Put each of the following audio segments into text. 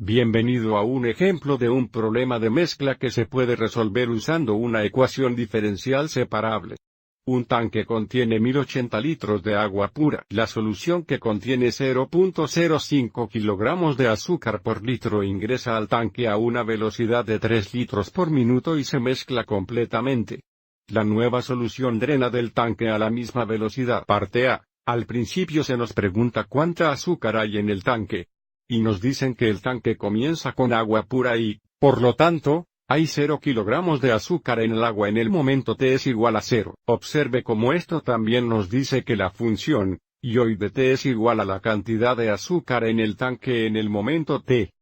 Bienvenido a un ejemplo de un problema de mezcla que se puede resolver usando una ecuación diferencial separable. Un tanque contiene 1080 litros de agua pura. La solución, que contiene 0.05 kilogramos de azúcar por litro, ingresa al tanque a una velocidad de 3 litros por minuto y se mezcla completamente. La nueva solución drena del tanque a la misma velocidad. Parte A. Al principio se nos pregunta cuánta azúcar hay en el tanque. Y nos dicen que el tanque comienza con agua pura y, por lo tanto, hay 0 kilogramos de azúcar en el agua en el momento t es igual a 0. Observe cómo esto también nos dice que la función, y hoy de t es igual a la cantidad de azúcar en el tanque en el momento t.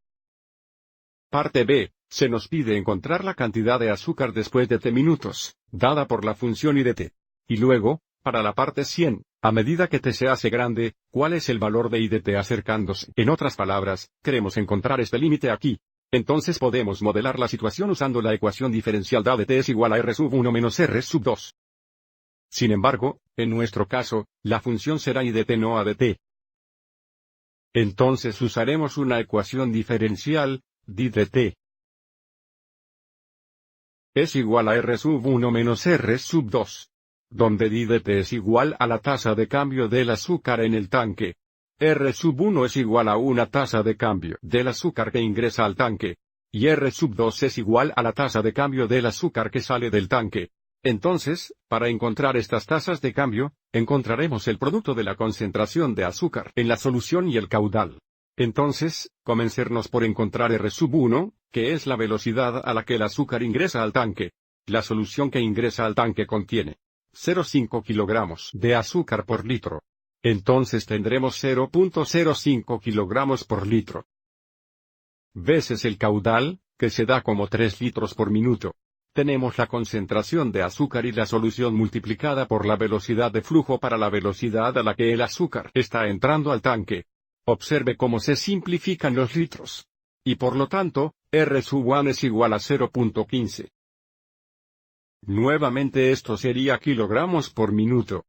Parte B. Se nos pide encontrar la cantidad de azúcar después de t minutos, dada por la función y de t. Y luego, para la parte 100, a medida que t se hace grande, ¿cuál es el valor de i de t acercándose? En otras palabras, queremos encontrar este límite aquí. Entonces podemos modelar la situación usando la ecuación diferencial dada de t es igual a r sub 1 menos r sub 2. Sin embargo, en nuestro caso, la función será i de t, no a de t. Entonces usaremos una ecuación diferencial, d de t es igual a r sub 1 menos r sub 2. Donde d de t es igual a la tasa de cambio del azúcar en el tanque. R sub 1 es igual a una tasa de cambio del azúcar que ingresa al tanque. Y R sub 2 es igual a la tasa de cambio del azúcar que sale del tanque. Entonces, para encontrar estas tasas de cambio, encontraremos el producto de la concentración de azúcar en la solución y el caudal. Entonces, comencemos por encontrar R sub 1, que es la velocidad a la que el azúcar ingresa al tanque. La solución que ingresa al tanque contiene 0,5 kilogramos de azúcar por litro. Entonces tendremos 0.05 kilogramos por litro. Veces el caudal, que se da como 3 litros por minuto. Tenemos la concentración de azúcar y la solución multiplicada por la velocidad de flujo para la velocidad a la que el azúcar está entrando al tanque. Observe cómo se simplifican los litros. Y por lo tanto, R sub 1 es igual a 0.15. Nuevamente esto sería kilogramos por minuto.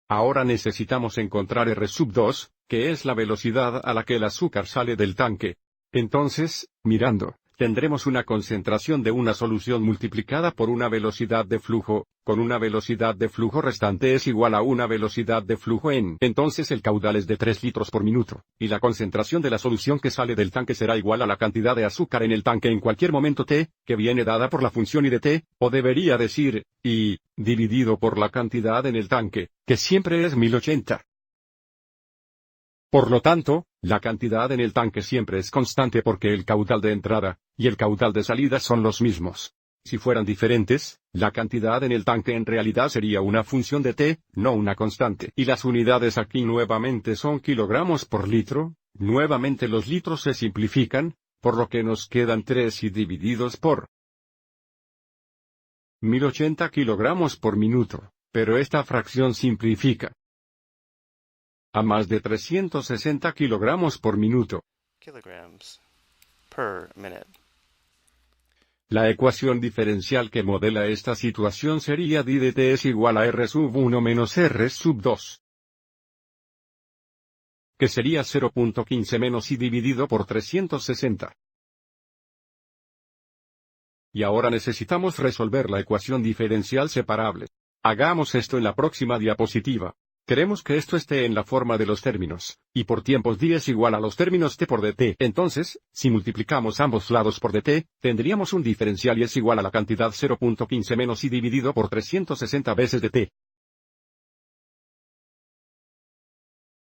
Ahora necesitamos encontrar R sub 2, que es la velocidad a la que el azúcar sale del tanque. Entonces, mirando, tendremos una concentración de una solución multiplicada por una velocidad de flujo, con una velocidad de flujo restante es igual a una velocidad de flujo en. Entonces el caudal es de 3 litros por minuto, y la concentración de la solución que sale del tanque será igual a la cantidad de azúcar en el tanque en cualquier momento t, que viene dada por la función i de t, o debería decir, i, dividido por la cantidad en el tanque, que siempre es 1080. Por lo tanto, la cantidad en el tanque siempre es constante porque el caudal de entrada y el caudal de salida son los mismos. Si fueran diferentes, la cantidad en el tanque en realidad sería una función de t, no una constante. Y las unidades aquí nuevamente son kilogramos por litro. Nuevamente los litros se simplifican, por lo que nos quedan 3 y divididos por 1080 kilogramos por minuto, pero esta fracción simplifica a más de 360 kilogramos por minuto. Kilograms per minute. La ecuación diferencial que modela esta situación sería d de t es igual a r sub 1 menos r sub 2. Que sería 0.15 menos i dividido por 360. Y ahora necesitamos resolver la ecuación diferencial separable. Hagamos esto en la próxima diapositiva. Queremos que esto esté en la forma de los términos, y por tiempos d es igual a los términos t por dt. Entonces, si multiplicamos ambos lados por dt, tendríamos un diferencial y es igual a la cantidad 0.15 menos i dividido por 360 veces dt.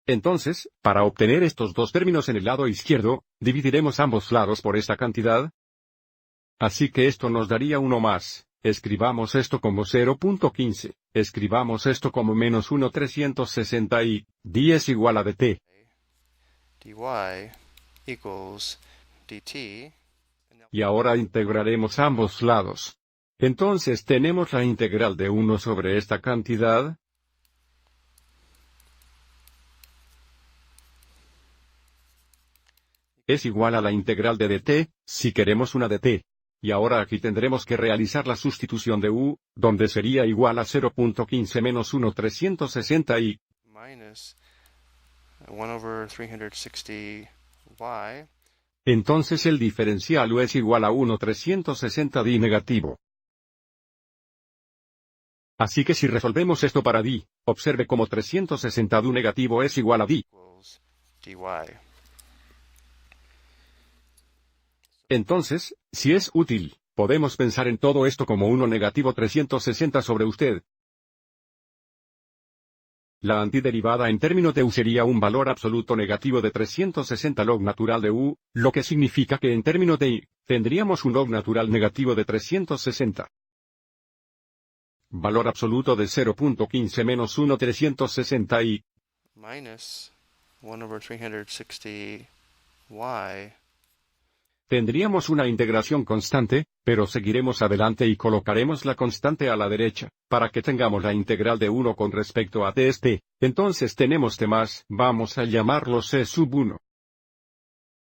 Entonces, para obtener estos dos términos en el lado izquierdo, dividiremos ambos lados por esta cantidad. Así que esto nos daría uno más. Escribamos esto como 0.15, escribamos esto como menos 1,360 y d es igual a dt. dy equals dt. Y ahora integraremos ambos lados. Entonces tenemos la integral de 1 sobre esta cantidad. Es igual a la integral de dt, si queremos una dt. Y ahora aquí tendremos que realizar la sustitución de u, donde sería igual a 0.15 menos 1,360 y minus 1 over 360 dy. Entonces el diferencial u es igual a 1 360 d negativo. Así que si resolvemos esto para d, observe cómo 360 d negativo es igual a d. Equals dy. Entonces, si es útil, podemos pensar en todo esto como 1 negativo 360 sobre usted. La antiderivada en término de u sería un valor absoluto negativo de 360 log natural de u, lo que significa que en término de i, tendríamos un log natural negativo de 360. Valor absoluto de 0.15 menos 1 360 y minus 1 over 360 y. tendríamos una integración constante, pero seguiremos adelante y colocaremos la constante a la derecha, para que tengamos la integral de 1 con respecto a t. Entonces tenemos t más, vamos a llamarlo c sub 1.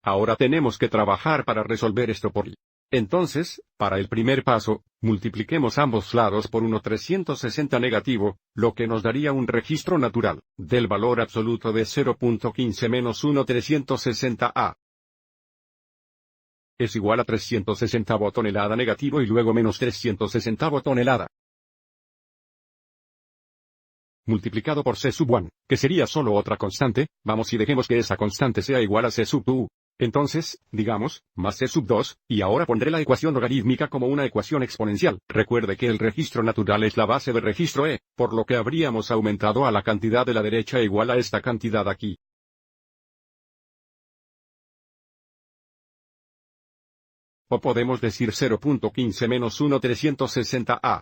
Ahora tenemos que trabajar para resolver esto por i. Entonces, para el primer paso, multipliquemos ambos lados por 1 360 negativo, lo que nos daría un registro natural, del valor absoluto de 0.15 menos 1 360 a. Es igual a 360 tonelada negativo y luego menos 360 tonelada. Multiplicado por c sub 1, que sería solo otra constante, vamos y dejemos que esa constante sea igual a c sub 2. Entonces, digamos, más c sub 2, y ahora pondré la ecuación logarítmica como una ecuación exponencial. Recuerde que el registro natural es la base del registro e, por lo que habríamos aumentado a la cantidad de la derecha igual a esta cantidad aquí. O podemos decir 0.15 menos 1 360 a.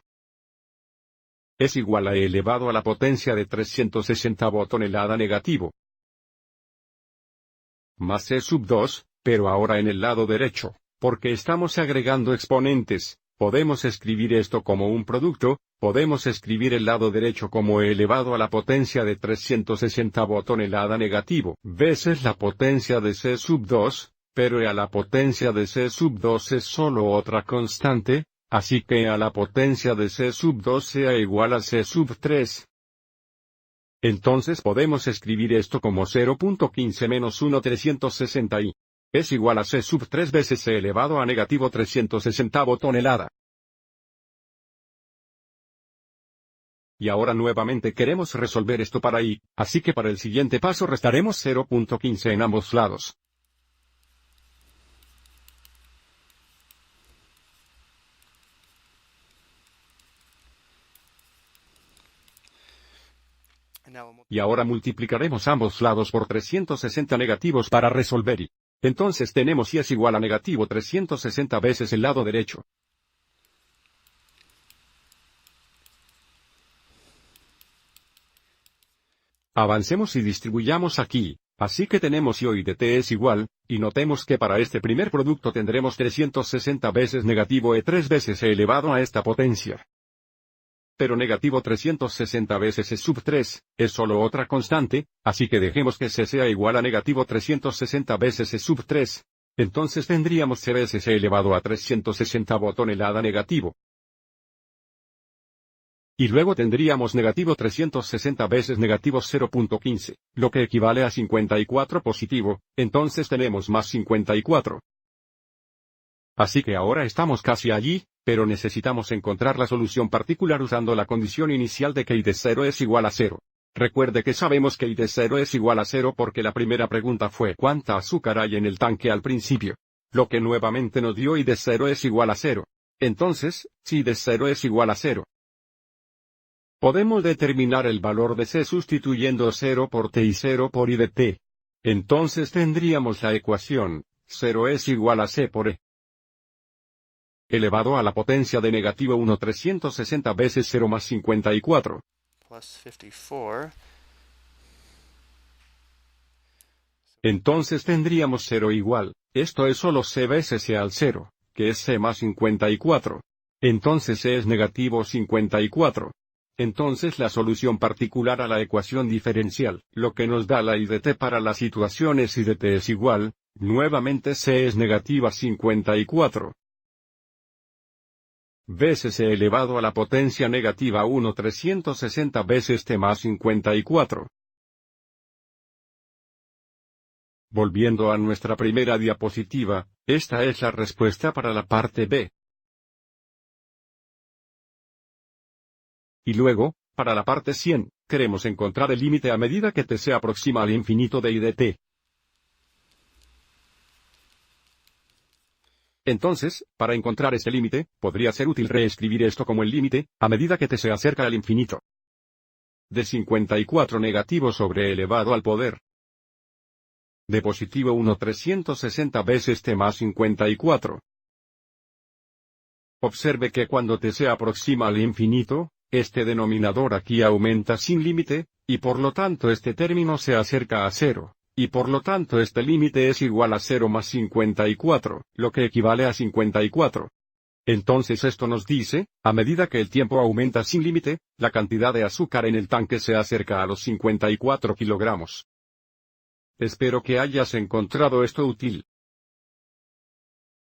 Es igual a e elevado a la potencia de 360 tonelada negativo. Más c sub 2, pero ahora en el lado derecho, porque estamos agregando exponentes, podemos escribir esto como un producto, podemos escribir el lado derecho como e elevado a la potencia de 360 tonelada negativo, veces la potencia de c sub 2, pero e a la potencia de c sub 2 es solo otra constante, así que e a la potencia de c sub 2 sea igual a c sub 3. Entonces podemos escribir esto como 0.15 menos 1 360 y es igual a c sub 3 veces c elevado a negativo 360 tonelada. Y ahora nuevamente queremos resolver esto para i, así que para el siguiente paso restaremos 0.15 en ambos lados. Y ahora multiplicaremos ambos lados por 360 negativos para resolver y. Entonces tenemos y es igual a negativo 360 veces el lado derecho. Avancemos y distribuyamos aquí, así que tenemos y hoy de t es igual, y notemos que para este primer producto tendremos 360 veces negativo e 3 veces e elevado a esta potencia. Pero negativo 360 veces e sub 3, es solo otra constante, así que dejemos que c sea igual a negativo 360 veces e sub 3. Entonces tendríamos c veces e elevado a 360 tonelada negativo. Y luego tendríamos negativo 360 veces negativo 0.15, lo que equivale a 54 positivo, entonces tenemos más 54. Así que ahora estamos casi allí, pero necesitamos encontrar la solución particular usando la condición inicial de que y de 0 es igual a 0. Recuerde que sabemos que y de 0 es igual a 0 porque la primera pregunta fue ¿cuánta azúcar hay en el tanque al principio? Lo que nuevamente nos dio y de 0 es igual a 0. Entonces, si y de 0 es igual a 0. Podemos determinar el valor de c sustituyendo 0 por t y 0 por i de t. Entonces tendríamos la ecuación, 0 es igual a c por e. Elevado a la potencia de negativo 1 360 veces 0 más 54. Plus 54. Entonces tendríamos 0 igual, esto es solo c veces c al 0, que es c más 54. Entonces c es negativo 54. Entonces la solución particular a la ecuación diferencial, lo que nos da la i de t para las situaciones i de t es igual, nuevamente c es negativa 54. Veces e elevado a la potencia negativa 1 360 veces t más 54. Volviendo a nuestra primera diapositiva, esta es la respuesta para la parte B. Y luego, para la parte 100, queremos encontrar el límite a medida que t se aproxima al infinito de I de t. Entonces, para encontrar este límite, podría ser útil reescribir esto como el límite, a medida que t se acerca al infinito, de 54 negativo sobre elevado al poder de positivo 1 360 veces t más 54. Observe que cuando t se aproxima al infinito, este denominador aquí aumenta sin límite, y por lo tanto este término se acerca a 0, y por lo tanto este límite es igual a 0 más 54, lo que equivale a 54. Entonces esto nos dice, a medida que el tiempo aumenta sin límite, la cantidad de azúcar en el tanque se acerca a los 54 kilogramos. Espero que hayas encontrado esto útil.